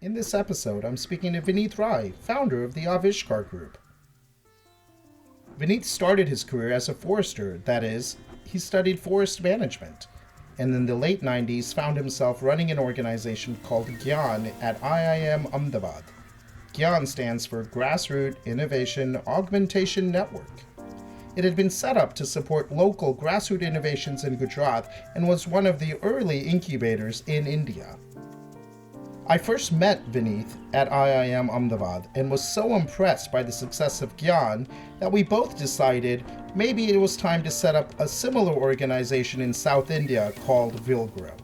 In this episode, I'm speaking to Vineet Rai, founder of the Aavishkaar Group. Vineet started his career as a forester, that is, he studied forest management, and in the late 90s found himself running an organization called GYAN at IIM Ahmedabad. GYAN stands for Grassroots Innovation Augmentation Network. It had been set up to support local grassroots innovations in Gujarat and was one of the early incubators in India. I first met Vineet at IIM Ahmedabad and was so impressed by the success of GYAN that we both decided maybe it was time to set up a similar organization in South India called Vilgrow.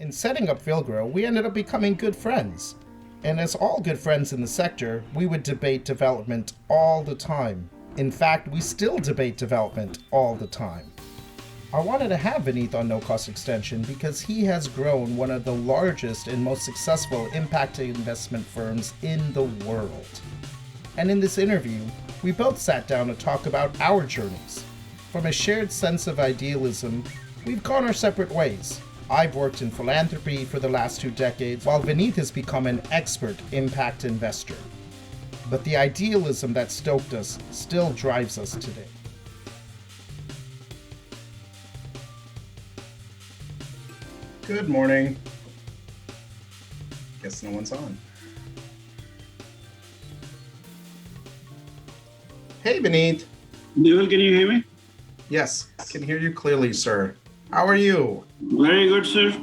In setting up Vilgrow, we ended up becoming good friends. And as all good friends in the sector, we would debate development all the time. In fact, we still debate development all the time. I wanted to have Vineet on No Cost Extension because he has grown one of the largest and most successful impact investment firms in the world. And in this interview, we both sat down to talk about our journeys. From a shared sense of idealism, we've gone our separate ways. I've worked in philanthropy for the last 2 decades, while Vineet has become an expert impact investor. But the idealism that stoked us still drives us today. Good morning. Guess no one's on. Hey, Vineet. Deval, can you hear me? Yes, I can hear you clearly, sir. How are you? Very good, sir.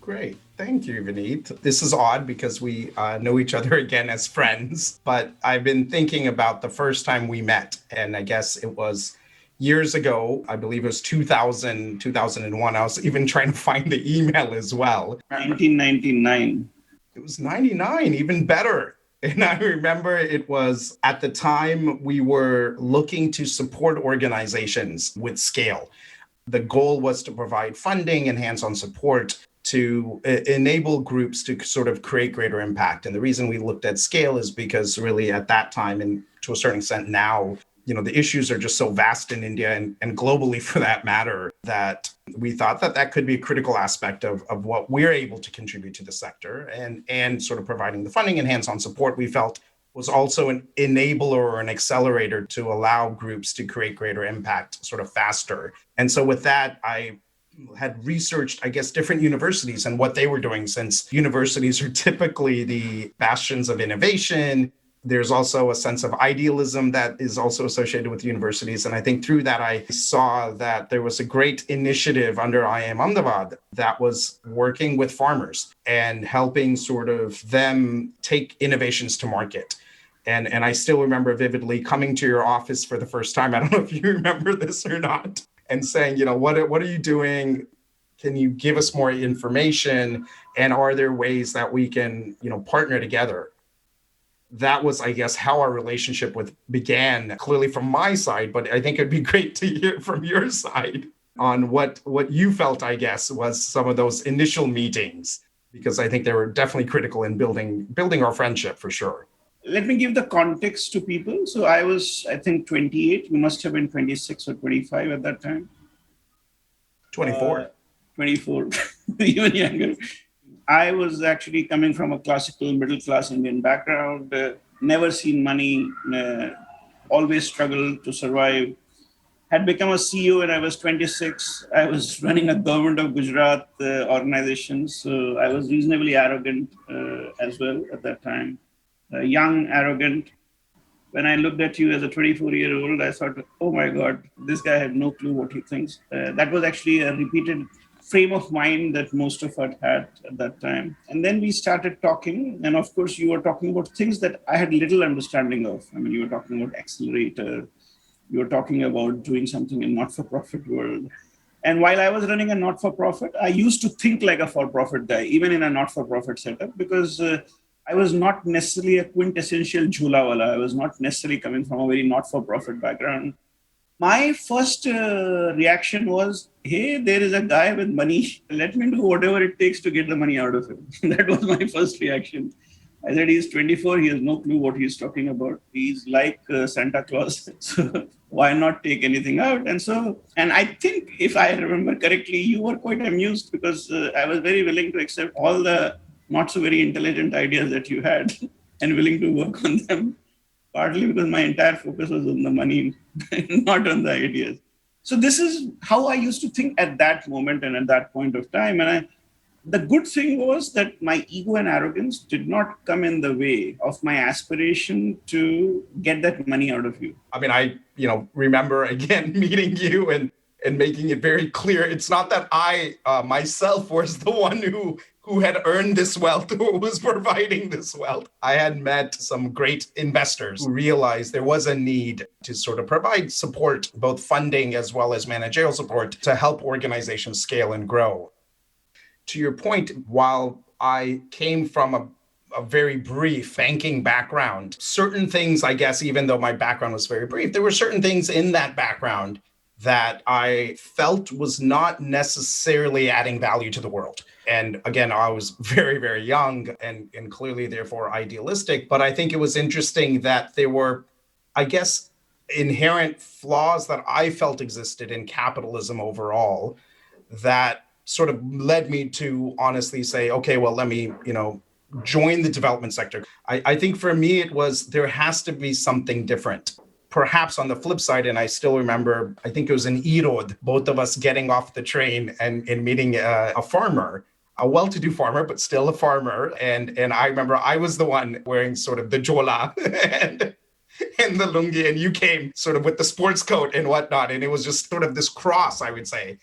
Great. Thank you, Vineet. This is odd because we know each other again as friends, but I've been thinking about the first time we met, and I guess it was years ago. I believe it was 2000, 2001. I was even trying to find the email as well. 1999. It was 99, even better. And I remember it was at the time we were looking to support organizations with scale. The goal was to provide funding and hands-on support to enable groups to sort of create greater impact. And the reason we looked at scale is because really at that time, and to a certain extent now, the issues are just so vast in India and globally for that matter, that we thought that that could be a critical aspect of what we're able to contribute to the sector, and sort of providing the funding and hands-on support we felt was also an enabler or an accelerator to allow groups to create greater impact sort of faster. And so with that, I had researched, I guess, different universities and what they were doing, since universities are typically the bastions of innovation. There's also a sense of idealism that is also associated with universities. And I think through that, I saw that there was a great initiative under IIM Ahmedabad that was working with farmers and helping sort of them take innovations to market. And I still remember vividly coming to your office for the first time. I don't know if you remember this or not, and saying, what are you doing? Can you give us more information? And are there ways that we can, partner together? That was, I guess, how our relationship began, clearly from my side, but I think it'd be great to hear from your side on what you felt, I guess, was some of those initial meetings, because I think they were definitely critical in building our friendship for sure. Let me give the context to people. So I was, I think, 28. You must have been 26 or 25 at that time. 24. 24, even younger. I was actually coming from a classical middle-class Indian background, never seen money, always struggled to survive. Had become a CEO when I was 26. I was running a government of Gujarat organization, so I was reasonably arrogant as well at that time. Young, arrogant. When I looked at you as a 24-year-old, I thought, oh my God, this guy had no clue what he thinks. That was actually a repeated frame of mind that most of us had at that time. And then we started talking. And of course, you were talking about things that I had little understanding of. I mean, you were talking about accelerator. You were talking about doing something in not-for-profit world. And while I was running a not-for-profit, I used to think like a for-profit guy, even in a not-for-profit setup, because I was not necessarily a quintessential jhulawala. I was not necessarily coming from a very not-for-profit background. My first reaction was, hey, there is a guy with money. Let me do whatever it takes to get the money out of him. That was my first reaction. I said, he's 24. He has no clue what he's talking about. He's like Santa Claus. So why not take anything out? And I think if I remember correctly, you were quite amused because I was very willing to accept all the not so very intelligent ideas that you had and willing to work on them, partly because my entire focus was on the money, not on the ideas. So this is how I used to think at that moment and at that point of time. And the good thing was that my ego and arrogance did not come in the way of my aspiration to get that money out of you. I mean, I remember again meeting you and making it very clear. It's not that I myself was the one who had earned this wealth, who was providing this wealth. I had met some great investors who realized there was a need to sort of provide support, both funding as well as managerial support, to help organizations scale and grow. To your point, while I came from a very brief banking background, certain things, I guess, even though my background was very brief, there were certain things in that background that I felt was not necessarily adding value to the world. And again, I was very, very young and clearly therefore idealistic. But I think it was interesting that there were, I guess, inherent flaws that I felt existed in capitalism overall that sort of led me to honestly say, okay, well, let me, join the development sector. I think for me, it was, there has to be something different. Perhaps on the flip side, and I still remember, I think it was in Erode, both of us getting off the train and meeting a farmer, a well-to-do farmer, but still a farmer. And I remember I was the one wearing sort of the jola and the lungi, and you came sort of with the sports coat and whatnot. And it was just sort of this cross, I would say.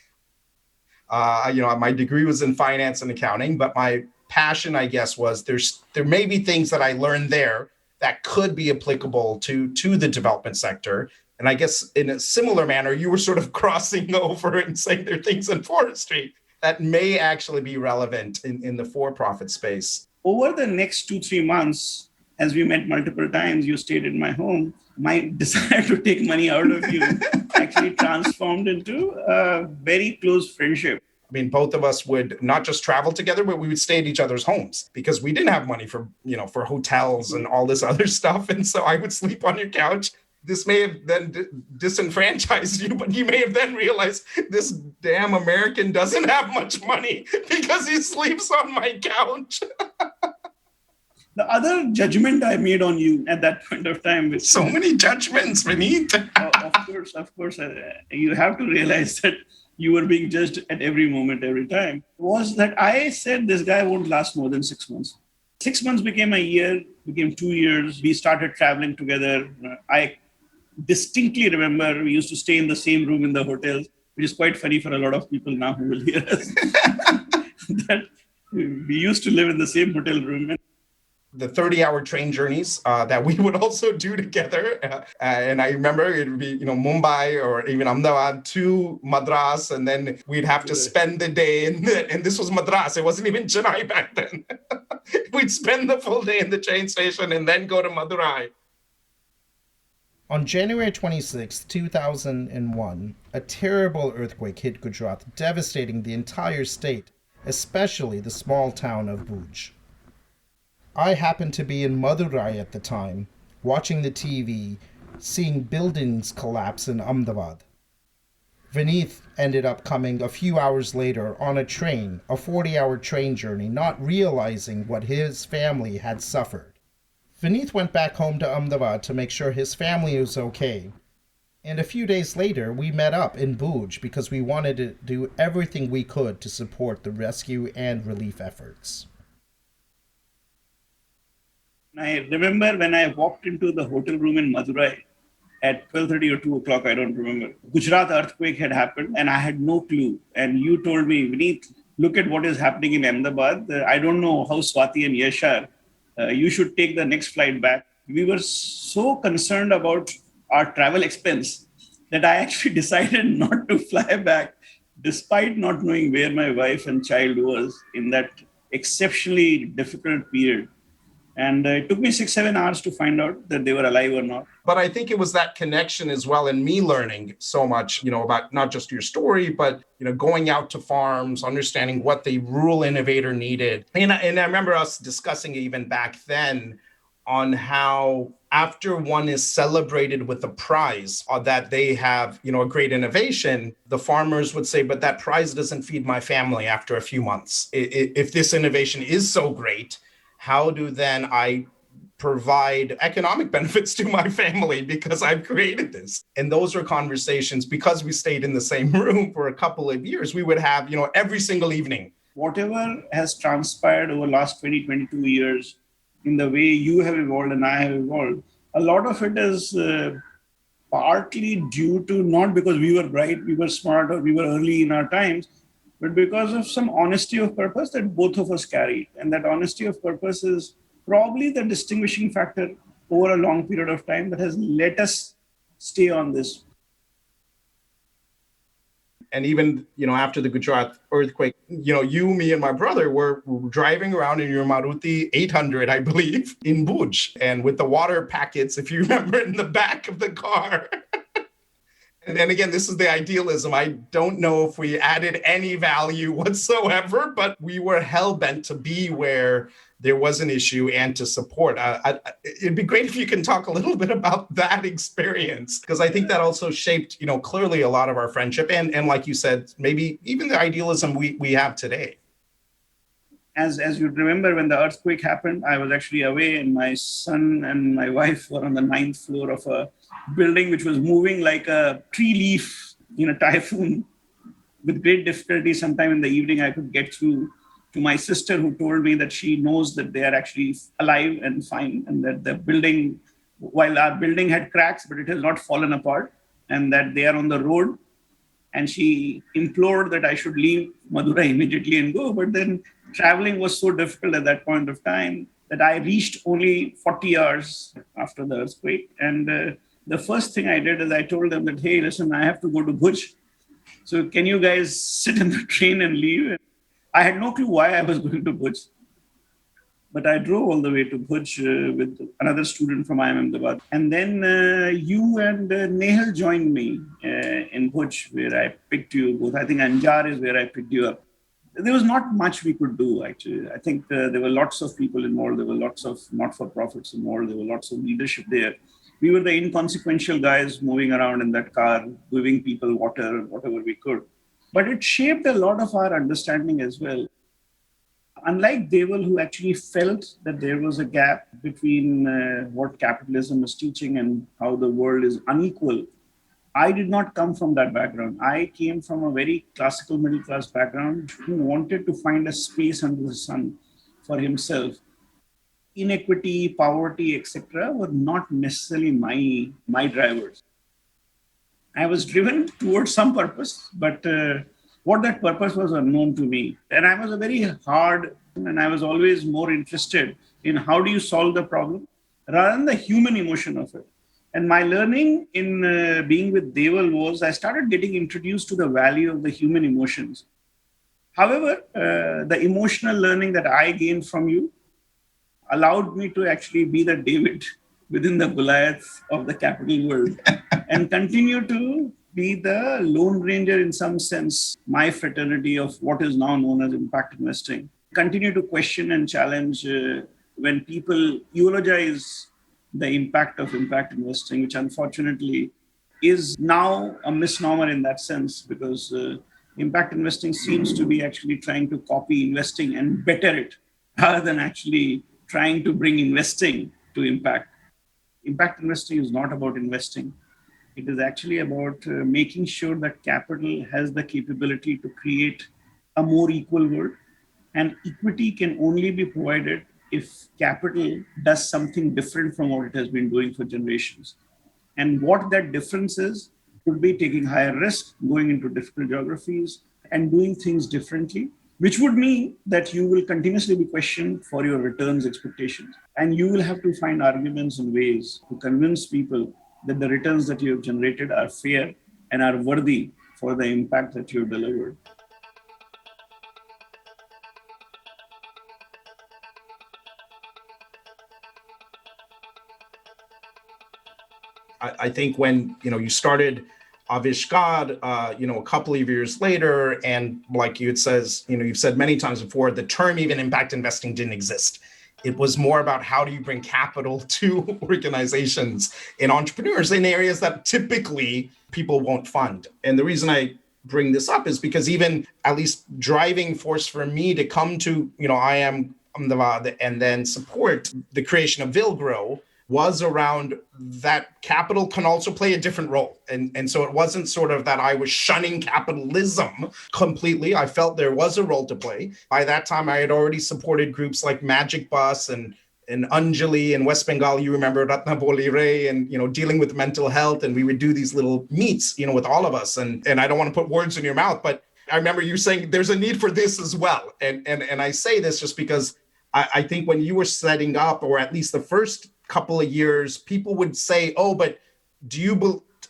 My degree was in finance and accounting, but my passion, I guess, was there may be things that I learned there that could be applicable to the development sector. And I guess in a similar manner, you were sort of crossing over and saying there are things in forestry that may actually be relevant in the for-profit space. Over the next 2-3 months, as we met multiple times, you stayed in my home, my desire to take money out of you actually transformed into a very close friendship. I mean, both of us would not just travel together, but we would stay at each other's homes because we didn't have money for hotels and all this other stuff. And so I would sleep on your couch. This may have then disenfranchised you, but you may have then realized this damn American doesn't have much money because he sleeps on my couch. The other judgment I made on you at that point of time. So many judgments, Vineet. Of course, you have to realize that you were being judged at every moment, every time, was that I said this guy won't last more than 6 months. 6 months became a year, became 2 years. We started traveling together. I distinctly remember we used to stay in the same room in the hotels, which is quite funny for a lot of people now who will hear us. That we used to live in the same hotel room. The 30-hour train journeys that we would also do together. And I remember it would be, Mumbai or even Ahmedabad to Madras. And then we'd have to spend the day and this was Madras. It wasn't even Chennai back then. We'd spend the full day in the train station and then go to Madurai. On January 26, 2001, a terrible earthquake hit Gujarat, devastating the entire state, especially the small town of Bhuj. I happened to be in Madurai at the time, watching the TV, seeing buildings collapse in Ahmedabad. Vineet ended up coming a few hours later on a train, a 40-hour train journey, not realizing what his family had suffered. Vineet went back home to Ahmedabad to make sure his family was okay. And a few days later, we met up in Bhuj because we wanted to do everything we could to support the rescue and relief efforts. I remember when I walked into the hotel room in Madurai at 12:30 or 2 o'clock, I don't remember. Gujarat earthquake had happened and I had no clue. And you told me, Vineet, look at what is happening in Ahmedabad. I don't know how Swati and Yash are. You should take the next flight back. We were so concerned about our travel expense that I actually decided not to fly back, despite not knowing where my wife and child was in that exceptionally difficult period. And it took me 6-7 hours to find out that they were alive or not. But I think it was that connection as well, and me learning so much, about not just your story, but, going out to farms, understanding what the rural innovator needed. And I remember us discussing even back then on how after one is celebrated with a prize or that they have, a great innovation, the farmers would say, but that prize doesn't feed my family after a few months. If this innovation is so great, how do then I provide economic benefits to my family because I've created this? And those are conversations, because we stayed in the same room for a couple of years, we would have, every single evening. Whatever has transpired over the last 20, 22 years in the way you have evolved and I have evolved, a lot of it is partly due to not because we were bright, we were smart, or we were early in our times, but because of some honesty of purpose that both of us carried. And that honesty of purpose is probably the distinguishing factor over a long period of time that has let us stay on this. And even, after the Gujarat earthquake, you, me, and my brother were driving around in your Maruti 800, I believe, in Bhuj, and with the water packets, if you remember, in the back of the car. And then again, this is the idealism. I don't know if we added any value whatsoever, but we were hell-bent to be where there was an issue and to support. It'd be great if you can talk a little bit about that experience, because I think that also shaped, clearly a lot of our friendship. And like you said, maybe even the idealism we have today. As you remember, when the earthquake happened, I was actually away, and my son and my wife were on the 9th floor of a building which was moving like a tree leaf in a typhoon. With great difficulty, sometime in the evening, I could get through to my sister, who told me that she knows that they are actually alive and fine, and that the building, while our building had cracks, but it has not fallen apart, and that they are on the road. And she implored that I should leave Madurai immediately and go. But then traveling was so difficult at that point of time that I reached only 40 hours after the earthquake. And the first thing I did is I told them that, hey, listen, I have to go to Bhuj. So can you guys sit in the train and leave? I had no clue why I was going to Bhuj. But I drove all the way to Bhuj with another student from IIM Ahmedabad. And then you and Nehal joined me in Bhuj, where I picked you both. I think Anjar is where I picked you up. There was not much we could do, actually. I think there were lots of people involved. There were lots of not-for-profits involved. There were lots of leadership there. We were the inconsequential guys moving around in that car, giving people water, whatever we could. But it shaped a lot of our understanding as well. Unlike Deval, who actually felt that there was a gap between what capitalism is teaching and how the world is unequal, I did not come from that background. I came from a very classical middle class background who wanted to find a space under the sun for himself. Inequity, poverty, etc., were not necessarily my drivers. I was driven towards some purpose, but what that purpose was unknown to me. And I was a very hard, and I was always more interested in how do you solve the problem rather than the human emotion of it. And my learning in being with Deval was I started getting introduced to the value of the human emotions. However, the emotional learning that I gained from you allowed me to actually be the David within the Goliath of the capital world and continue to be the Lone Ranger in some sense, my fraternity of what is now known as impact investing. Continue to question and challenge when people eulogize the impact of impact investing, which unfortunately is now a misnomer in that sense, because impact investing seems to be actually trying to copy investing and better it rather than actually trying to bring investing to impact. Impact investing is not about investing. It is actually about making sure that capital has the capability to create a more equal world. And equity can only be provided if capital does something different from what it has been doing for generations. And what that difference is could be taking higher risk, going into difficult geographies, and doing things differently, which would mean that you will continuously be questioned for your returns expectations. And you will have to find arguments and ways to convince people that the returns that you have generated are fair and are worthy for the impact that you have delivered. I think when, you started Aavishkaar, a couple of years later, and like you says, you've said many times before, the term even impact investing didn't exist It was more about how do you bring capital to organizations and entrepreneurs in areas that typically people won't fund. And the reason I bring this up is because even at least driving force for me to come to, I am Ahmedabad and then support the creation of Vilgrow was around that capital can also play a different role. And so it wasn't sort of that I was shunning capitalism completely. I felt there was a role to play. By that time, I had already supported groups like Magic Bus and Anjali in West Bengal. You remember Ratnaboli Ray and, dealing with mental health. And we would do these little meets, with all of us. And I don't want to put words in your mouth, but I remember you saying there's a need for this as well. And I say this just because I think when you were setting up, or at least the first couple of years, people would say, oh, but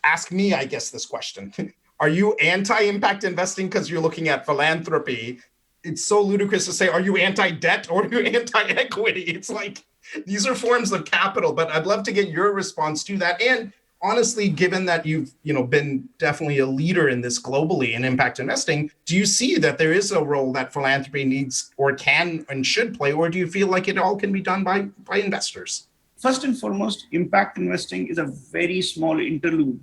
ask me, I guess, this question. Are you anti-impact investing because you're looking at philanthropy? It's so ludicrous to say, are you anti-debt or are you anti-equity? It's like, these are forms of capital, but I'd love to get your response to that. And honestly, given that you've been definitely a leader in this globally in impact investing, do you see that there is a role that philanthropy needs or can and should play, or do you feel like it all can be done by investors? First and foremost, impact investing is a very small interlude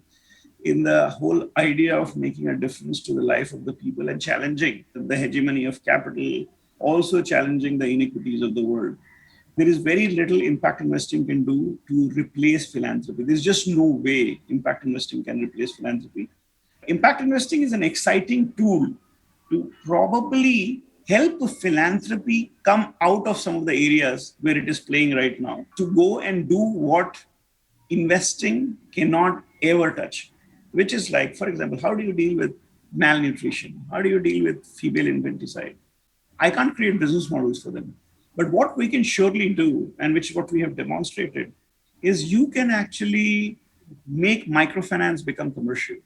in the whole idea of making a difference to the life of the people and challenging the hegemony of capital, also challenging the inequities of the world. There is very little impact investing can do to replace philanthropy. There's just no way impact investing can replace philanthropy. Impact investing is an exciting tool to probably help philanthropy come out of some of the areas where it is playing right now, to go and do what investing cannot ever touch, which is like, for example, how do you deal with malnutrition? How do you deal with female infanticide? I can't create business models for them. But what we can surely do, and which is what we have demonstrated, is you can actually make microfinance become commercial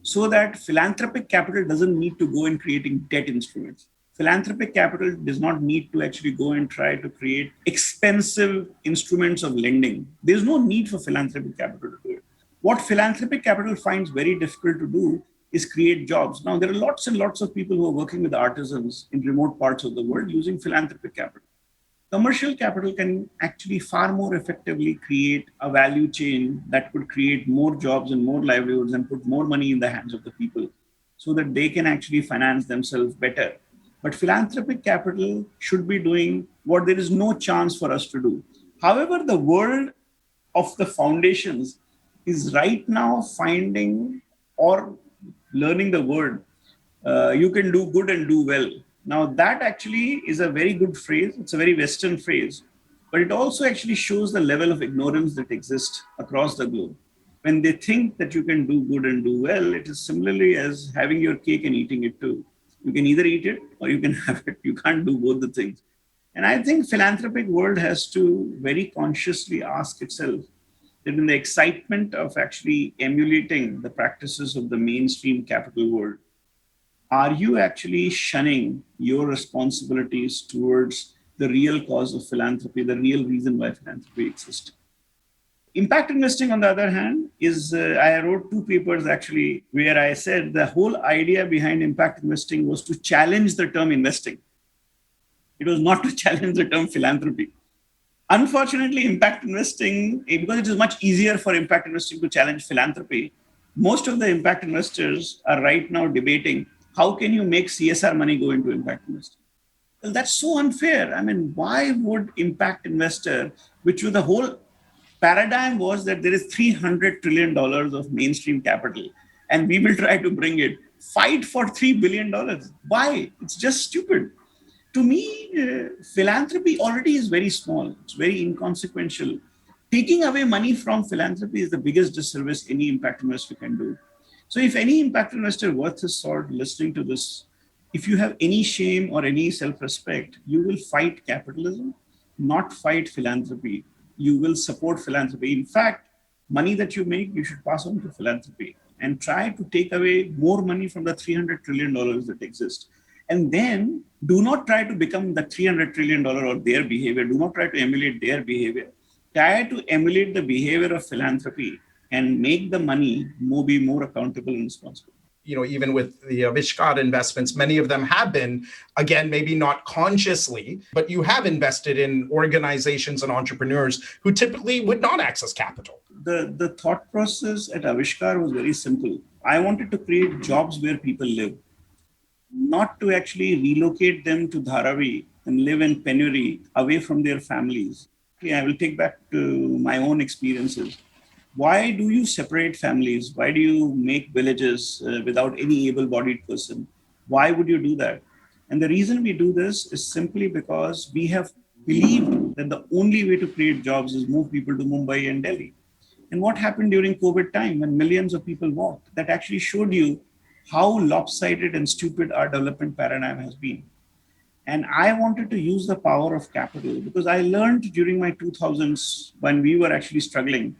so that philanthropic capital doesn't need to go in creating debt instruments. Philanthropic capital does not need to actually go and try to create expensive instruments of lending. There's no need for philanthropic capital to do it. What philanthropic capital finds very difficult to do is create jobs. Now, there are lots and lots of people who are working with artisans in remote parts of the world using philanthropic capital. Commercial capital can actually far more effectively create a value chain that could create more jobs and more livelihoods and put more money in the hands of the people so that they can actually finance themselves better. But philanthropic capital should be doing what there is no chance for us to do. However, the world of the foundations is right now finding or learning the word, you can do good and do well. Now, that actually is a very good phrase. It's a very Western phrase, but it also actually shows the level of ignorance that exists across the globe. When they think that you can do good and do well, it is similarly as having your cake and eating it too. You can either eat it or you can have it. You can't do both the things. And I think philanthropic world has to very consciously ask itself that in the excitement of actually emulating the practices of the mainstream capital world, are you actually shunning your responsibilities towards the real cause of philanthropy, the real reason why philanthropy exists? Impact investing, on the other hand, is I wrote 2 papers actually where I said the whole idea behind impact investing was to challenge the term investing. It was not to challenge the term philanthropy. Unfortunately, impact investing, because it is much easier for impact investing to challenge philanthropy, most of the impact investors are right now debating how can you make CSR money go into impact investing? Well, that's so unfair. I mean, why would impact investor, which was the whole paradigm was that there is $300 trillion of mainstream capital and we will try to bring it, fight for $3 billion. Why? It's just stupid. To me, philanthropy already is very small. It's very inconsequential. Taking away money from philanthropy is the biggest disservice any impact investor can do. So if any impact investor worth his salt listening to this, if you have any shame or any self-respect, you will fight capitalism, not fight philanthropy. You will support philanthropy. In fact, money that you make, you should pass on to philanthropy and try to take away more money from the $300 trillion that exist. And then do not try to become the $300 trillion or their behavior. Do not try to emulate their behavior. Try to emulate the behavior of philanthropy and make the money be more accountable and responsible. even with the Aavishkaar investments, many of them have been, again, maybe not consciously, but you have invested in organizations and entrepreneurs who typically would not access capital. The thought process at Aavishkaar was very simple. I wanted to create jobs where people live, not to actually relocate them to Dharavi and live in penury away from their families. I will take back to my own experiences. Why do you separate families? Why do you make villages without any able-bodied person? Why would you do that? And the reason we do this is simply because we have believed that the only way to create jobs is move people to Mumbai and Delhi. And what happened during COVID time when millions of people walked? That actually showed you how lopsided and stupid our development paradigm has been. And I wanted to use the power of capital because I learned during my 2000s when we were actually struggling.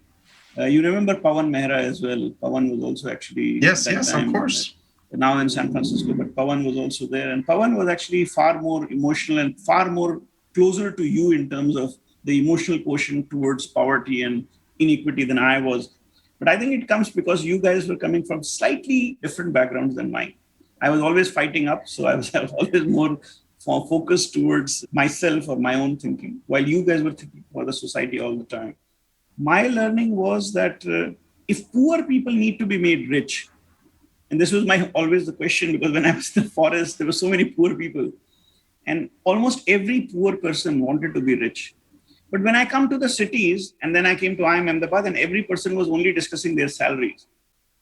You remember Pawan Mehra as well. Pawan was also actually yes, of course. Now in San Francisco, but Pawan was also there. And Pawan was actually far more emotional and far more closer to you in terms of the emotional quotient towards poverty and inequity than I was. But I think it comes because you guys were coming from slightly different backgrounds than mine. I was always fighting up, so I was always more focused towards myself or my own thinking, while you guys were thinking for the society all the time. My learning was that if poor people need to be made rich, and this was always the question, because when I was in the forest, there were so many poor people, and almost every poor person wanted to be rich. But when I come to the cities, and then I came to IIM Ahmedabad, and every person was only discussing their salaries.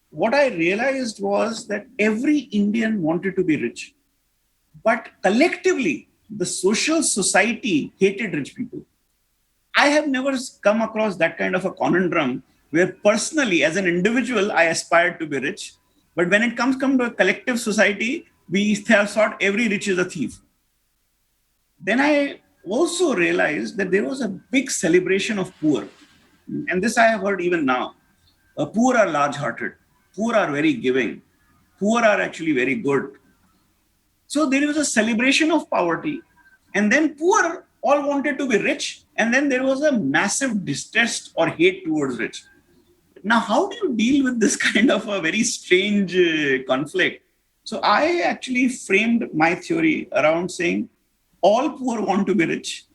What I realized was that every Indian wanted to be rich, but collectively, the social society hated rich people. I have never come across that kind of a conundrum where personally, as an individual, I aspired to be rich. But when it comes to a collective society, we have thought every rich is a thief. Then I also realized that there was a big celebration of poor. And this I have heard even now. Poor are large-hearted. Poor are very giving. Poor are actually very good. So there was a celebration of poverty. And then poor all wanted to be rich. And then there was a massive distrust or hate towards rich. Now, how do you deal with this kind of a very strange conflict? So I actually framed my theory around saying all poor want to be rich.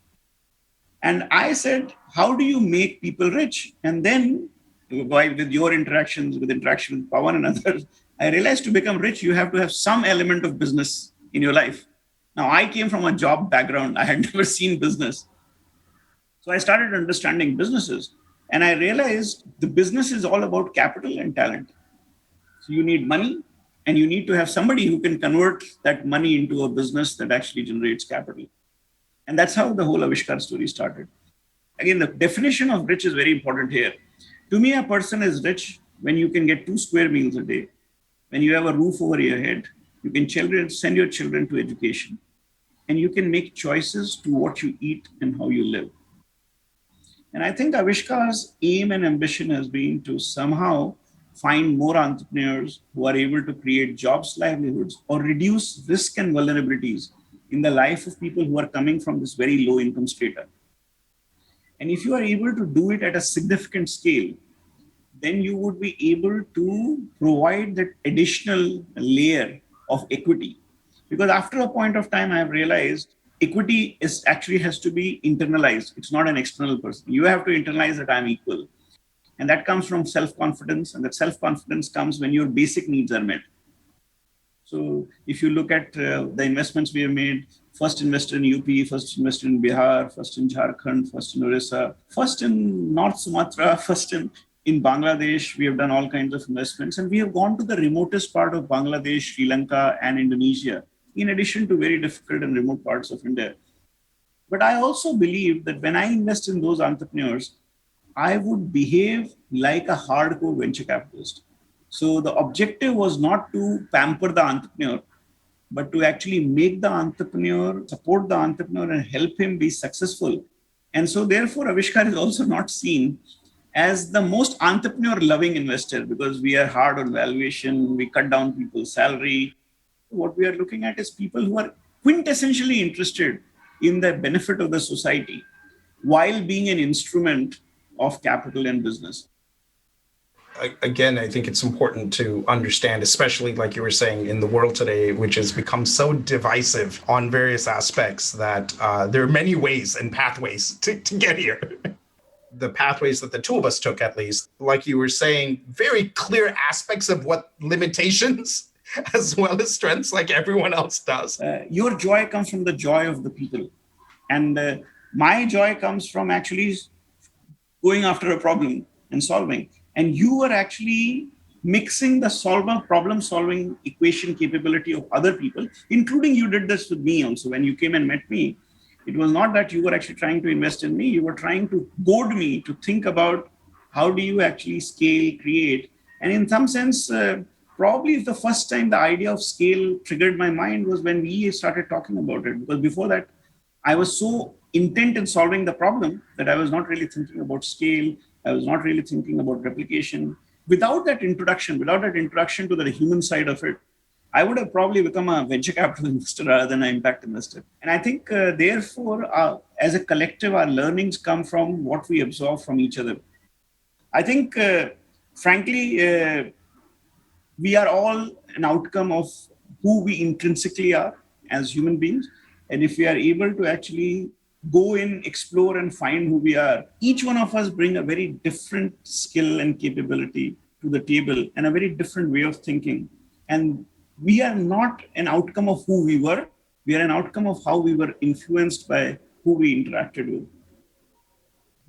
And I said, how do you make people rich? And then with your interaction with Pawan and others, I realized to become rich, you have to have some element of business in your life. Now, I came from a job background. I had never seen business. So I started understanding businesses. And I realized the business is all about capital and talent. So you need money, and you need to have somebody who can convert that money into a business that actually generates capital. And that's how the whole Aavishkaar story started. Again, the definition of rich is very important here. To me, a person is rich when you can get 2 square meals a day, when you have a roof over your head, you can send your children to education, and you can make choices to what you eat and how you live. And I think Aavishkaar's aim and ambition has been to somehow find more entrepreneurs who are able to create jobs, livelihoods, or reduce risk and vulnerabilities in the life of people who are coming from this very low income strata. And if you are able to do it at a significant scale, then you would be able to provide that additional layer of equity. Because after a point of time, I have realized equity actually has to be internalized. It's not an external person. You have to internalize that I'm equal. And that comes from self-confidence. And that self-confidence comes when your basic needs are met. So if you look at the investments we have made, first invested in UP, first invested in Bihar, first in Jharkhand, first in Orissa, first in North Sumatra, first in Bangladesh, we have done all kinds of investments. And we have gone to the remotest part of Bangladesh, Sri Lanka, and Indonesia, in addition to very difficult and remote parts of India. But I also believe that when I invest in those entrepreneurs, I would behave like a hardcore venture capitalist. So the objective was not to pamper the entrepreneur, but to actually make the entrepreneur, support the entrepreneur, and help him be successful. And so therefore, Aavishkaar is also not seen as the most entrepreneur-loving investor because we are hard on valuation, we cut down people's salary. What we are looking at is people who are quintessentially interested in the benefit of the society while being an instrument of capital and business. Again, I think it's important to understand, especially like you were saying, in the world today, which has become so divisive on various aspects, that there are many ways and pathways to get here. The pathways that the two of us took, at least, like you were saying, very clear aspects of what limitations as well as strengths, like everyone else does. Your joy comes from the joy of the people. And my joy comes from actually going after a problem and solving. And you are actually mixing the problem solving equation capability of other people, including you did this with me also. When you came and met me, it was not that you were actually trying to invest in me. You were trying to goad me to think about how do you actually scale, create. And in some sense, probably the first time the idea of scale triggered my mind was when we started talking about it. Because before that, I was so intent in solving the problem that I was not really thinking about scale. I was not really thinking about replication. Without that introduction to the human side of it, I would have probably become a venture capital investor rather than an impact investor. And I think, therefore, as a collective, our learnings come from what we absorb from each other. I think, frankly, we are all an outcome of who we intrinsically are as human beings. And if we are able to actually go in, explore and find who we are, each one of us bring a very different skill and capability to the table and a very different way of thinking. And we are not an outcome of who we were. We are an outcome of how we were influenced by who we interacted with.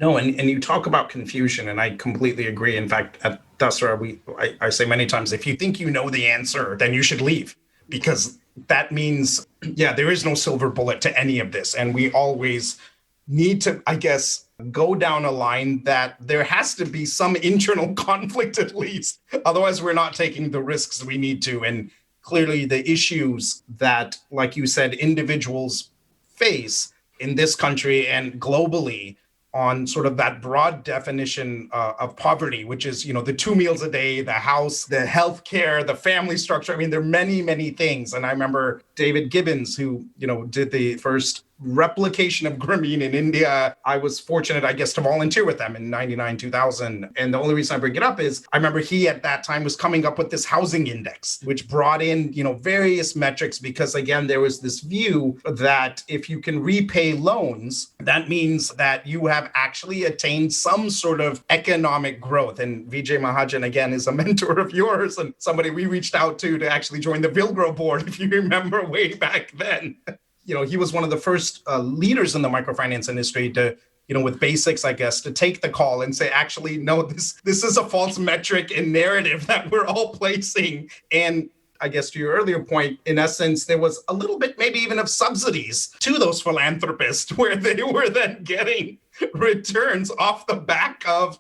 No, and you talk about confusion, and I completely agree. In fact, at Dasra, I say many times, if you think you know the answer, then you should leave, because that means, there is no silver bullet to any of this. And we always need to, I guess, go down a line that there has to be some internal conflict at least. Otherwise, we're not taking the risks we need to. And clearly the issues that, like you said, individuals face in this country and globally on sort of that broad definition of poverty, which is, the 2 meals a day, the house, the healthcare, the family structure. I mean, there are many, many things. And I remember David Gibbons, who, did the first replication of Grameen in India. I was fortunate, I guess, to volunteer with them in 99, 2000. And the only reason I bring it up is I remember he at that time was coming up with this housing index, which brought in, various metrics, because again, there was this view that if you can repay loans, that means that you have actually attained some sort of economic growth. And Vijay Mahajan, again, is a mentor of yours and somebody we reached out to actually join the Vilgro board, if you remember way back then. He was one of the first leaders in the microfinance industry to, with basics, I guess, to take the call and say, actually, no, this is a false metric and narrative that we're all placing. And I guess to your earlier point, in essence, there was a little bit maybe even of subsidies to those philanthropists where they were then getting returns off the back of,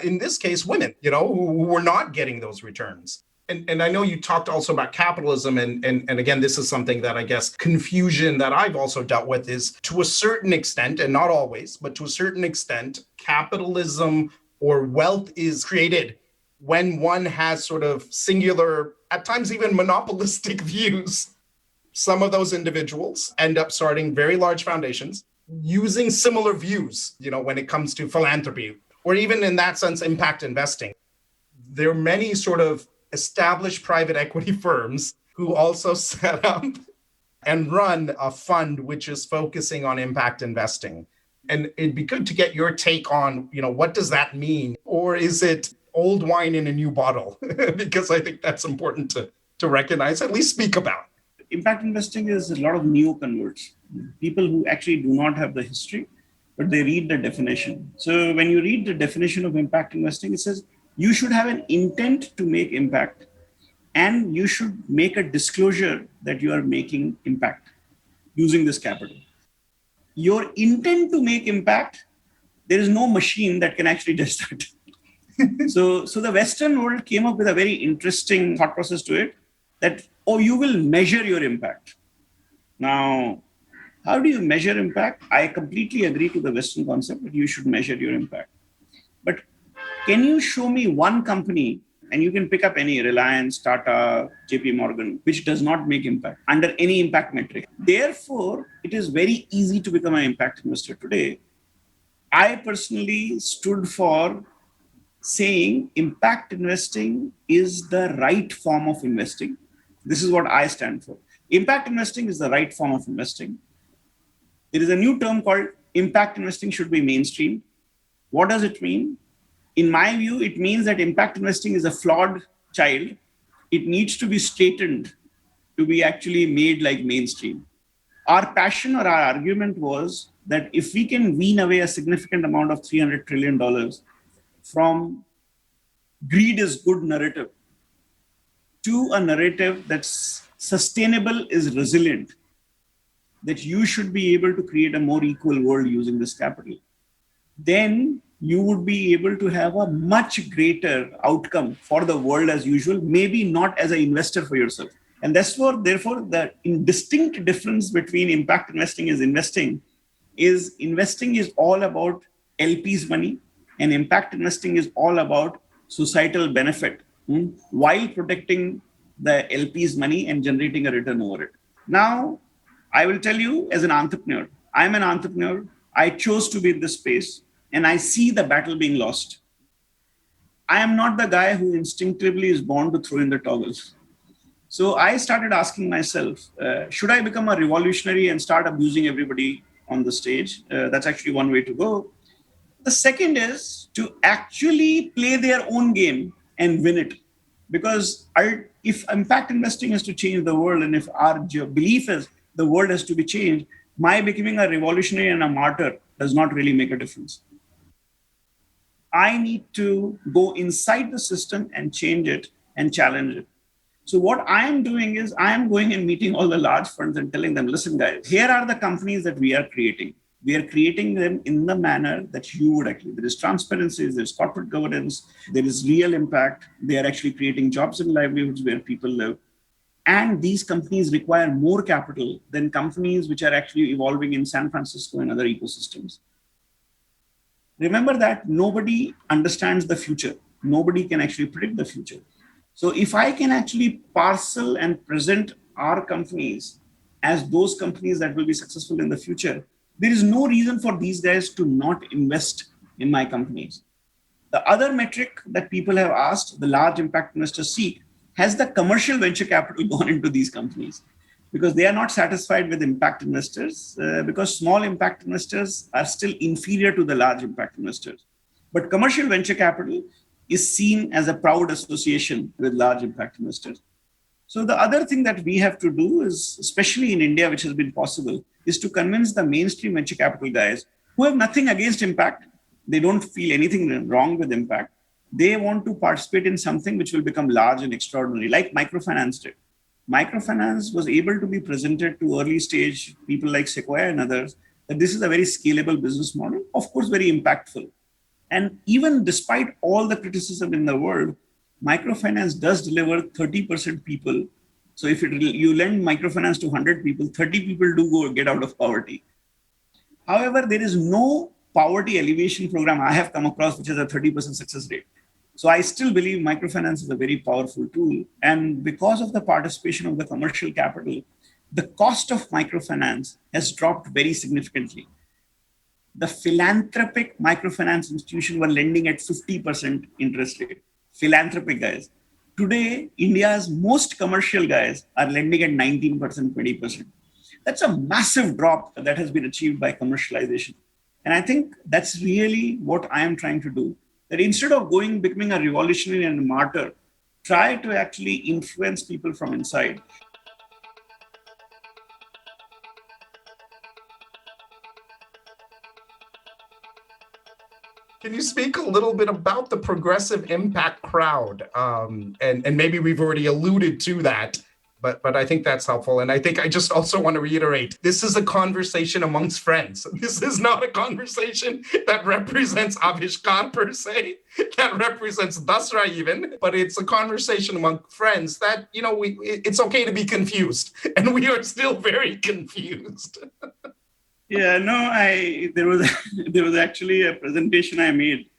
in this case, women, who were not getting those returns. And I know you talked also about capitalism. And again, this is something that I guess confusion that I've also dealt with is, to a certain extent, and not always, but to a certain extent, capitalism or wealth is created when one has sort of singular, at times even monopolistic views. Some of those individuals end up starting very large foundations using similar views, when it comes to philanthropy, or even in that sense, impact investing. There are many sort of established private equity firms who also set up and run a fund which is focusing on impact investing. And it'd be good to get your take on, what does that mean? Or is it old wine in a new bottle? Because I think that's important to recognize, at least speak about. Impact investing is a lot of new converts, people who actually do not have the history, but they read the definition. So when you read the definition of impact investing, it says, you should have an intent to make impact, and you should make a disclosure that you are making impact using this capital. Your intent to make impact, there is no machine that can actually test that. So the Western world came up with a very interesting thought process to it, that, you will measure your impact. Now, how do you measure impact? I completely agree to the Western concept that you should measure your impact. But can you show me one company, and you can pick up any, Reliance, Tata, JP Morgan, which does not make impact under any impact metric? Therefore, it is very easy to become an impact investor today. I personally stood for saying impact investing is the right form of investing. This is what I stand for. Impact investing is the right form of investing. There is a new term called impact investing should be mainstream. What does it mean? In my view, it means that impact investing is a flawed child. It needs to be straightened to be actually made like mainstream. Our passion or our argument was that if we can wean away a significant amount of $300 trillion from greed is good narrative to a narrative that's sustainable is resilient, that you should be able to create a more equal world using this capital, then you would be able to have a much greater outcome for the world as usual, maybe not as an investor for yourself. And therefore, the distinct difference between impact investing is investing is all about LP's money, and impact investing is all about societal benefit while protecting the LP's money and generating a return over it. Now, I will tell you as an entrepreneur, I'm an entrepreneur. I chose to be in this space and I see the battle being lost. I am not the guy who instinctively is born to throw in the toggles. So I started asking myself, should I become a revolutionary and start abusing everybody on the stage? That's actually one way to go. The second is to actually play their own game and win it. Because if impact investing is to change the world, and if our belief is the world has to be changed, my becoming a revolutionary and a martyr does not really make a difference. I need to go inside the system and change it and challenge it. So what I am doing is I am going and meeting all the large funds and telling them, listen, guys, here are the companies that we are creating. We are creating them in the manner that you would actually. There is transparency, there's corporate governance, there is real impact. They are actually creating jobs and livelihoods where people live. And these companies require more capital than companies which are actually evolving in San Francisco and other ecosystems. Remember that nobody understands the future. Nobody can actually predict the future. So if I can actually parcel and present our companies as those companies that will be successful in the future, there is no reason for these guys to not invest in my companies. The other metric that people have asked, the large impact investors seek, has the commercial venture capital gone into these companies? Because they are not satisfied with impact investors, because small impact investors are still inferior to the large impact investors. But commercial venture capital is seen as a proud association with large impact investors. So the other thing that we have to do is, especially in India, which has been possible, is to convince the mainstream venture capital guys who have nothing against impact. They don't feel anything wrong with impact. They want to participate in something which will become large and extraordinary, like microfinance did. Microfinance was able to be presented to early stage people like Sequoia and others that this is a very scalable business model, of course, very impactful. And even despite all the criticism in the world, microfinance does deliver 30% people. So if you lend microfinance to 100 people, 30 people do go get out of poverty. However, there is no poverty alleviation program I have come across which has a 30% success rate. So I still believe microfinance is a very powerful tool. And because of the participation of the commercial capital, the cost of microfinance has dropped very significantly. The philanthropic microfinance institution were lending at 50% interest rate. Philanthropic guys. Today, India's most commercial guys are lending at 19%, 20%. That's a massive drop that has been achieved by commercialization. And I think that's really what I am trying to do. That instead of becoming a revolutionary and a martyr, try to actually influence people from inside. Can you speak a little bit about the progressive impact crowd? And maybe we've already alluded to that, but I think that's helpful. And I think I just also want to reiterate, this is a conversation amongst friends. This is not a conversation that represents Aavishkaar per se, that represents Dasra even, but it's a conversation among friends that, it's okay to be confused. And we are still very confused. Yeah, no, there was actually a presentation I made.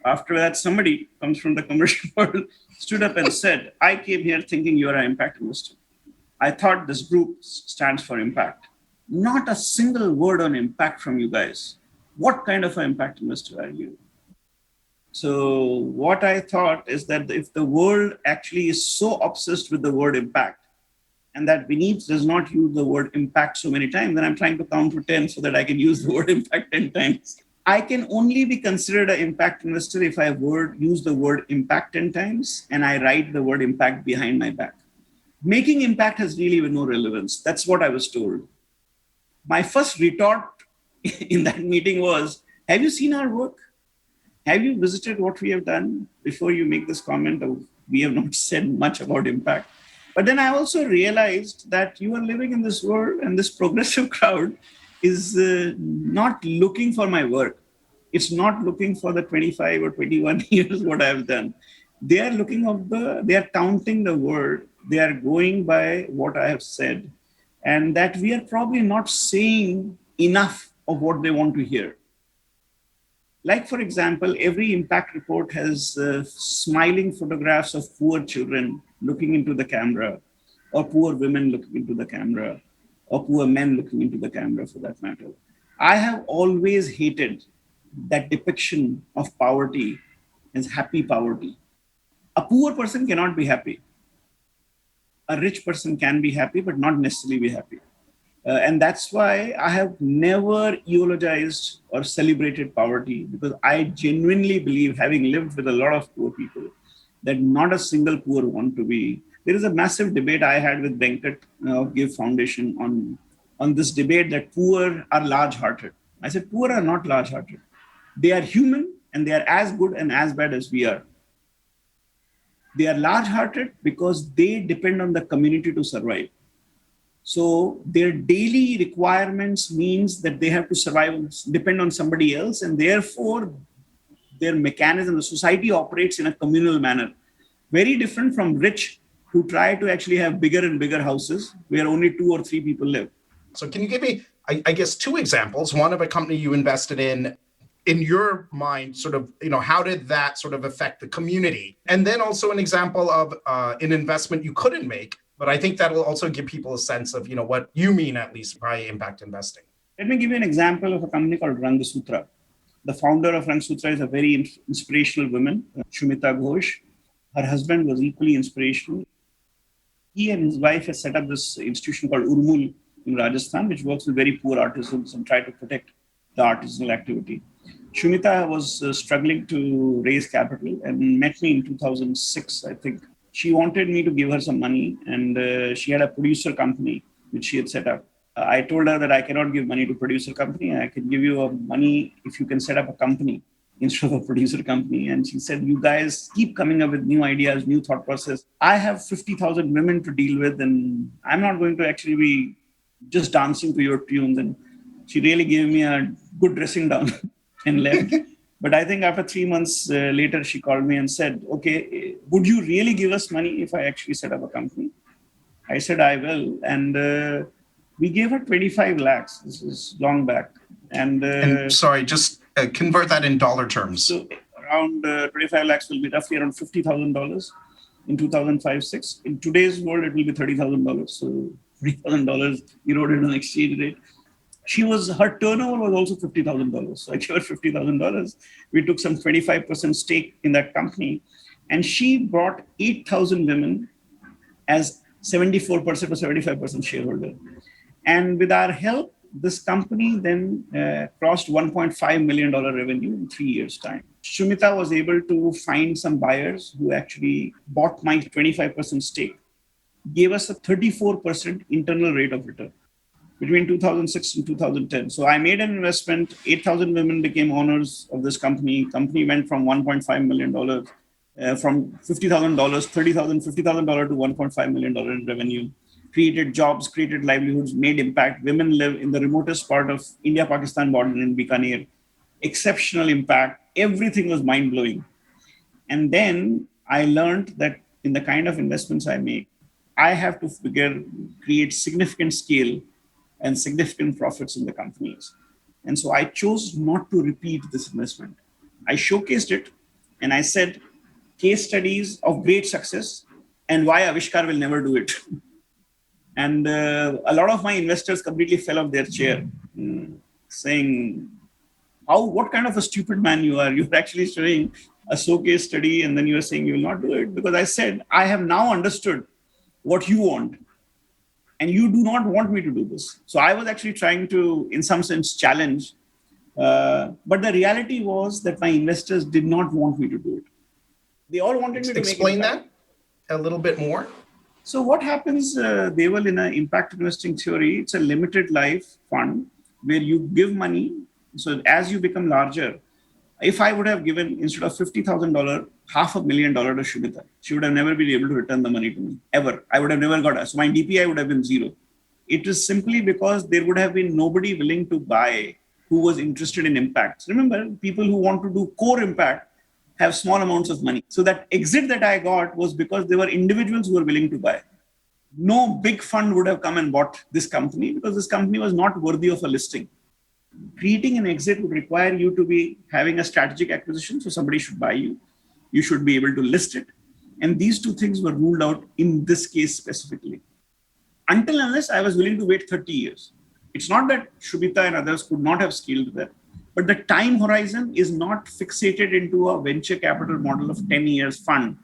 After that, somebody comes from the commercial world, stood up and said, I came here thinking you are an impact investor. I thought this group stands for impact. Not a single word on impact from you guys. What kind of an impact investor are you? So what I thought is that if the world actually is so obsessed with the word impact, and that Vineet does not use the word impact so many times, then I'm trying to count to 10 so that I can use the word impact 10 times. I can only be considered an impact investor if I use the word impact 10 times and I write the word impact behind my back. Making impact has really no relevance. That's what I was told. My first retort in that meeting was, have you seen our work? Have you visited what we have done before you make this comment of we have not said much about impact? But then I also realized that you are living in this world and this progressive crowd is not looking for my work. It's not looking for the 25 or 21 years what I have done. They are they are counting the word. They are going by what I have said, and that we are probably not saying enough of what they want to hear. Like, for example, every impact report has smiling photographs of poor children looking into the camera, or poor women looking into the camera, or poor men looking into the camera for that matter. I have always hated that depiction of poverty as happy poverty. A poor person cannot be happy. A rich person can be happy, but not necessarily be happy. And that's why I have never eulogized or celebrated poverty, because I genuinely believe, having lived with a lot of poor people, that not a single poor want to be. There is a massive debate I had with Venkat of Give Foundation on this debate that poor are large-hearted. I said, poor are not large-hearted. They are human and they are as good and as bad as we are. They are large-hearted because they depend on the community to survive. So their daily requirements means that they have to survive, depend on somebody else, and therefore their mechanism, the society operates in a communal manner. Very different from rich who try to actually have bigger and bigger houses where only 2 or 3 people live. So can you give me, I guess, 2 examples, one of a company you invested in your mind, sort of, how did that sort of affect the community? And then also an example of an investment you couldn't make. But I think that'll also give people a sense of, what you mean, at least, by impact investing. Let me give you an example of a company called Rangasutra. The founder of Rangasutra is a very inspirational woman, Shumita Ghosh. Her husband was equally inspirational. He and his wife have set up this institution called Urmul in Rajasthan, which works with very poor artisans and try to protect the artisanal activity. Shumita was struggling to raise capital and met me in 2006, I think. She wanted me to give her some money, and she had a producer company which she had set up. I told her that I cannot give money to producer company. I can give you money if you can set up a company instead of a producer company. And she said, you guys keep coming up with new ideas, new thought process. I have 50,000 women to deal with, and I'm not going to actually be just dancing to your tunes. And she really gave me a good dressing down and left. But I think after 3 months later, she called me and said, okay, would you really give us money if I actually set up a company? I said, I will. And we gave her 25 lakhs. This is long back. And sorry, just convert that in dollar terms. So around 25 lakhs will be roughly around $50,000 in 2005-06. In today's world, it will be $30,000. So $30,000 eroded on exchange rate. Her turnover was also $50,000. So I gave her $50,000. We took some 25% stake in that company. And she brought 8,000 women as 74% or 75% shareholder. And with our help, this company then crossed $1.5 million revenue in 3 years' time. Shumita was able to find some buyers who actually bought my 25% stake, gave us a 34% internal rate of return between 2006 and 2010. So I made an investment, 8,000 women became owners of this company. Company went from $1.5 million, from $50,000, $50,000 to $1.5 million in revenue, created jobs, created livelihoods, made impact. Women live in the remotest part of India-Pakistan border in Bikaner. Exceptional impact. Everything was mind-blowing. And then I learned that in the kind of investments I make, I have to create significant scale and significant profits in the companies. And so I chose not to repeat this investment. I showcased it and I said, case studies of great success and why Aavishkaar will never do it. And a lot of my investors completely fell off their chair, saying, what kind of a stupid man you are. You're actually showing a showcase study and then you are saying you will not do it? Because I said, I have now understood what you want and you do not want me to do this. So I was actually trying to, in some sense, challenge. But the reality was that my investors did not want me to do it. They all wanted me to explain that a little bit more. So what happens, Deval, in an impact investing theory, it's a limited life fund where you give money. So as you become larger, if I would have given, instead of $50,000, $500,000 to Shubhita, she would have never been able to return the money to me, ever. I would have never got it. So my DPI would have been zero. It is simply because there would have been nobody willing to buy who was interested in impact. Remember, people who want to do core impact have small amounts of money. So that exit that I got was because there were individuals who were willing to buy. No big fund would have come and bought this company because this company was not worthy of a listing. Creating an exit would require you to be having a strategic acquisition. So somebody should buy you. You should be able to list it. And these two things were ruled out in this case specifically. Until unless I was willing to wait 30 years. It's not that Shubhita and others could not have scaled there. But the time horizon is not fixated into a venture capital model of 10 years fund.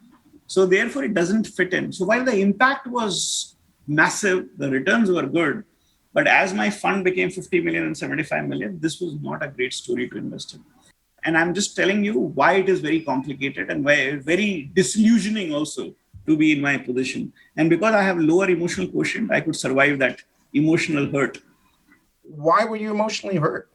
So therefore, it doesn't fit in. So while the impact was massive, the returns were good. But as my fund became 50 million and 75 million, this was not a great story to invest in. And I'm just telling you why it is very complicated and why very disillusioning also to be in my position. And because I have lower emotional quotient, I could survive that emotional hurt. Why were you emotionally hurt?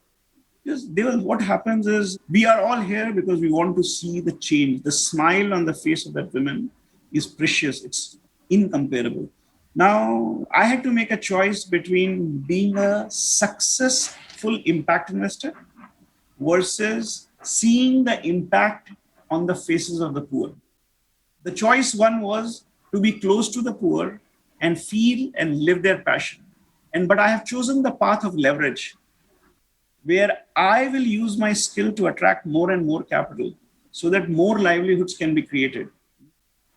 Yes, Deval, what happens is we are all here because we want to see the change. The smile on the face of that woman is precious. It's incomparable. Now, I had to make a choice between being a successful impact investor versus seeing the impact on the faces of the poor. The choice one was to be close to the poor and feel and live their passion. But I have chosen the path of leverage, where I will use my skill to attract more and more capital so that more livelihoods can be created.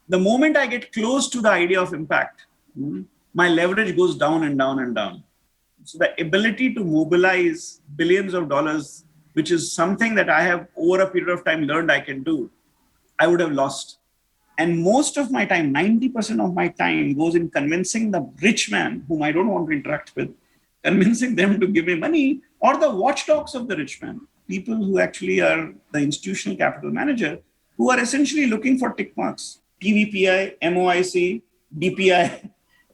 The moment I get close to the idea of impact, my leverage goes down and down and down. So the ability to mobilize billions of dollars, which is something that I have over a period of time learned I can do, I would have lost. And most of my time, 90% of my time goes in convincing the rich man whom I don't want to interact with, convincing them to give me money, or the watchdogs of the rich man, people who actually are the institutional capital manager, who are essentially looking for tick marks, TVPI, MOIC, DPI,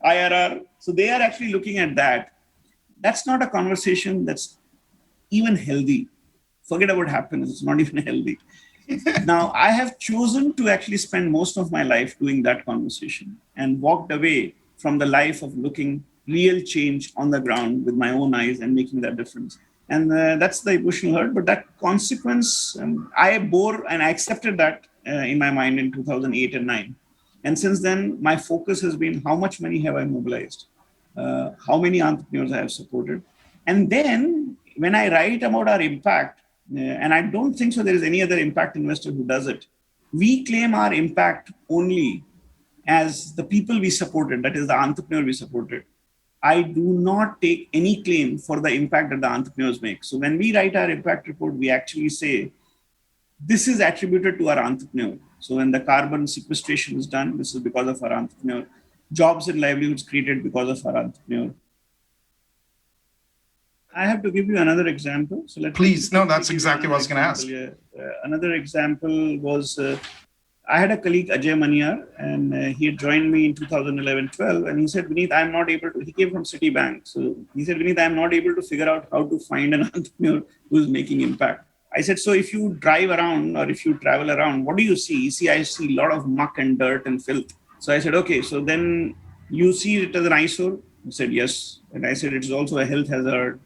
IRR. So they are actually looking at that. That's not a conversation that's even healthy. Forget about happiness. It's not even healthy. Now, I have chosen to actually spend most of my life doing that conversation and walked away from the life of looking real change on the ground with my own eyes and making that difference. And that's the emotional hurt. But that consequence, I bore and I accepted that in my mind in 2008 and 9. And since then, my focus has been how much money have I mobilized, how many entrepreneurs I have supported. And then when I write about our impact, and I don't think so there is any other impact investor who does it, we claim our impact only as the people we supported, that is the entrepreneur we supported. I do not take any claim for the impact that the entrepreneurs make. So when we write our impact report, we actually say, this is attributed to our entrepreneur. So when the carbon sequestration is done, this is because of our entrepreneur. Jobs and livelihoods created because of our entrepreneur. I have to give you another example. So Please, no, that's exactly what I was going to ask. Another example was, I had a colleague, Ajay Maniyar, and he had joined me in 2011-12. And he said, Vineet, I'm not able to, he came from Citibank. So he said, Vineet, I'm not able to figure out how to find an entrepreneur who's making impact. I said, so if you drive around or if you travel around, what do you see? You see, I see a lot of muck and dirt and filth. So I said, okay, so then you see it as an eyesore? He said, yes. And I said, it's also a health hazard.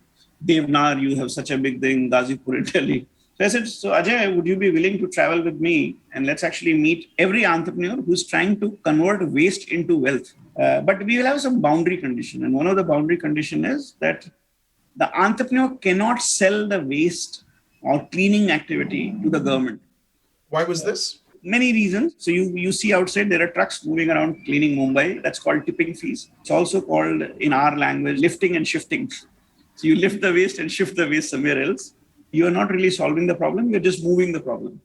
Devnar, you have such a big thing, Ghazipur in Delhi. So I said, so Ajay, would you be willing to travel with me and let's actually meet every entrepreneur who's trying to convert waste into wealth? But we will have some boundary condition. And one of the boundary condition is that the entrepreneur cannot sell the waste or cleaning activity to the government. Why was this? Many reasons. So you see outside, there are trucks moving around cleaning Mumbai. That's called tipping fees. It's also called, in our language, lifting and shifting. So you lift the waste and shift the waste somewhere else. You are not really solving the problem. You're just moving the problem.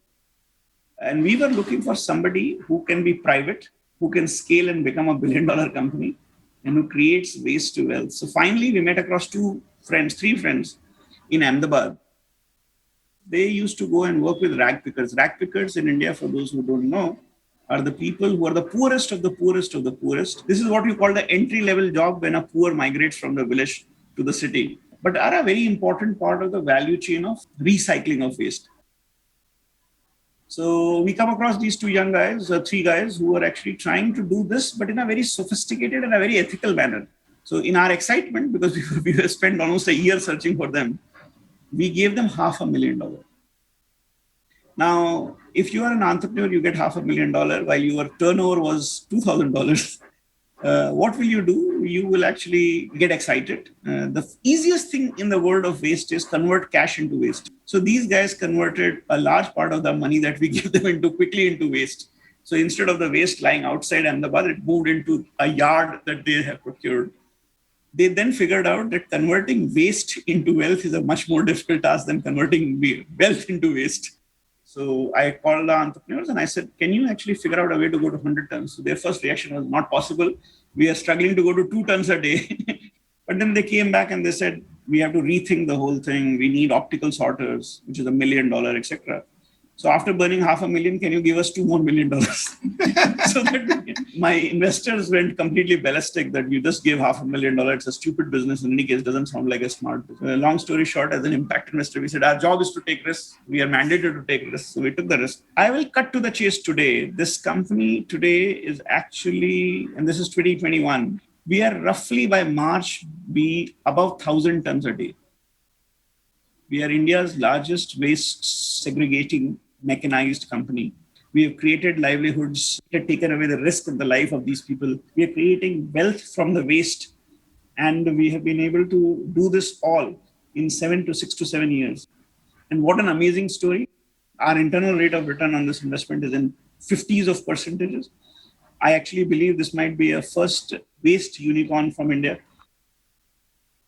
And we were looking for somebody who can be private, who can scale and become $1 billion company, and who creates waste to wealth. So finally, we met across three friends in Ahmedabad. They used to go and work with rag pickers. Rag pickers in India, for those who don't know, are the people who are the poorest of the poorest of the poorest. This is what we call the entry-level job when a poor migrates from the village to the city, but are a very important part of the value chain of recycling of waste. So we come across these three guys who are actually trying to do this, but in a very sophisticated and a very ethical manner. So in our excitement, because we spent almost a year searching for them, we gave them $500,000. Now, if you are an entrepreneur, you get $500,000 while your turnover was $2,000. What will you do? You will actually get excited. The easiest thing in the world of waste is convert cash into waste. So these guys converted a large part of the money that we give them quickly into waste. So instead of the waste lying outside Ahmedabad, it moved into a yard that they have procured. They then figured out that converting waste into wealth is a much more difficult task than converting wealth into waste. So I called the entrepreneurs and I said, can you actually figure out a way to go to 100 tons? So their first reaction was not possible. We are struggling to go to 2 tons a day. But then they came back and they said, we have to rethink the whole thing. We need optical sorters, which is $1 million, etc. So after burning $500,000, can you give us $2 more million? So that my investors went completely ballistic that you just gave $500,000. It's a stupid business. In any case, doesn't sound like a smart business. Long story short, as an impact investor, we said our job is to take risks. We are mandated to take risks. So we took the risk. I will cut to the chase today. This company today is actually, and this is 2021, we are roughly by March be above 1,000 tons a day. We are India's largest waste segregating mechanized company. We have created livelihoods, taken away the risk of the life of these people. We are creating wealth from the waste. And we have been able to do this all in 6 to 7 years. And what an amazing story. Our internal rate of return on this investment is in 50s of percentages. I actually believe this might be a first waste unicorn from India.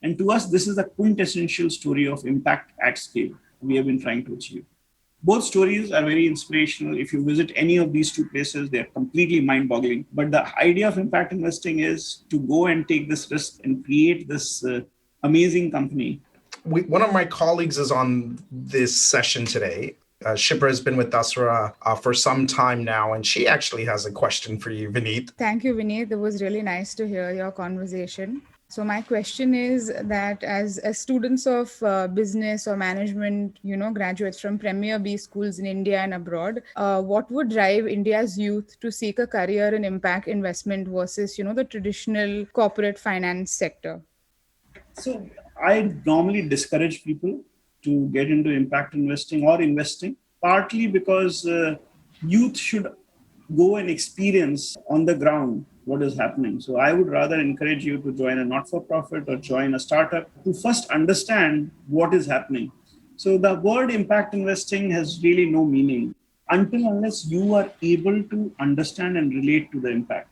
And to us, this is a quintessential story of impact at scale we have been trying to achieve. Both stories are very inspirational. If you visit any of these two places, they're completely mind-boggling. But the idea of impact investing is to go and take this risk and create this amazing company. One of my colleagues is on this session today. Shipra has been with Dasra for some time now, and she actually has a question for you, Vineet. Thank you, Vineet. It was really nice to hear your conversation. So my question is that as students of business or management, graduates from Premier B schools in India and abroad, what would drive India's youth to seek a career in impact investment versus, the traditional corporate finance sector? So I normally discourage people to get into impact investing or investing, partly because youth should go and experience on the ground what is happening. So I would rather encourage you to join a not-for-profit or join a startup to first understand what is happening. So the word impact investing has really no meaning unless you are able to understand and relate to the impact.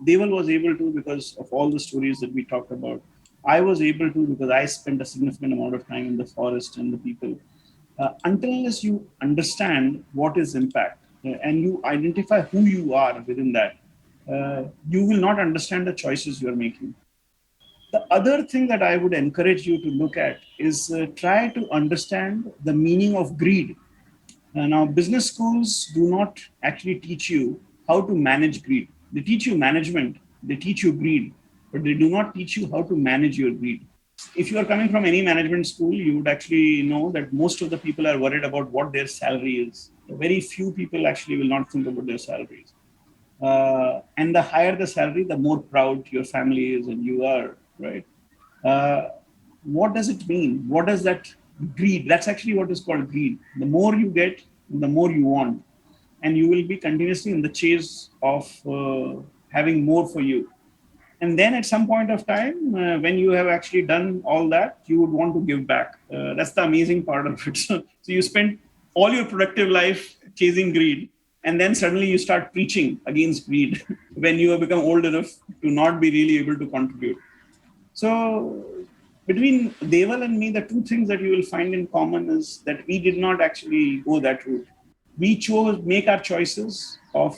Deval was able to because of all the stories that we talked about. I was able to because I spent a significant amount of time in the forest and the people. Unless you understand what is impact and you identify who you are within that, you will not understand the choices you are making. The other thing that I would encourage you to look at is try to understand the meaning of greed. Now, business schools do not actually teach you how to manage greed. They teach you management, they teach you greed, but they do not teach you how to manage your greed. If you are coming from any management school, you would actually know that most of the people are worried about what their salary is. Very few people actually will not think about their salaries. And the higher the salary, the more proud your family is and you are, right? What does it mean? What does that greed? That's actually what is called greed. The more you get, the more you want. And you will be continuously in the chase of having more for you. And then at some point of time, when you have actually done all that, you would want to give back. That's the amazing part of it. So you spend all your productive life chasing greed. And then suddenly you start preaching against greed when you have become old enough to not be really able to contribute. So between Deval and me, the two things that you will find in common is that we did not actually go that route. We make our choices of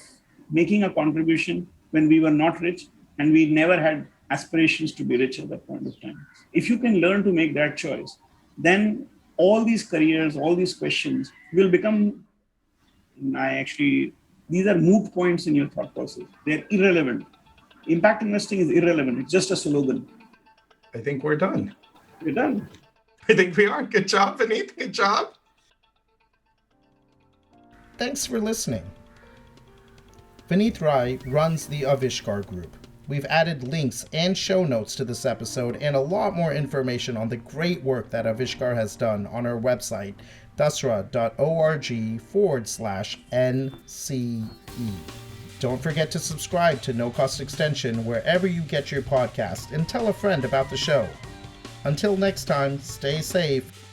making a contribution when we were not rich, and we never had aspirations to be rich at that point of time. If you can learn to make that choice, then all these careers, all these questions will become, these are moot points in your thought process. They're irrelevant. Impact investing is irrelevant. It's just a slogan. I think we're done. We're done. I think we are. Good job, Vineet. Good job. Thanks for listening. Vineet Rai runs the Aavishkaar Group. We've added links and show notes to this episode and a lot more information on the great work that Aavishkaar has done on our website, dasra.org/NCE. Don't forget to subscribe to No Cost Extension wherever you get your podcast and tell a friend about the show. Until next time, stay safe.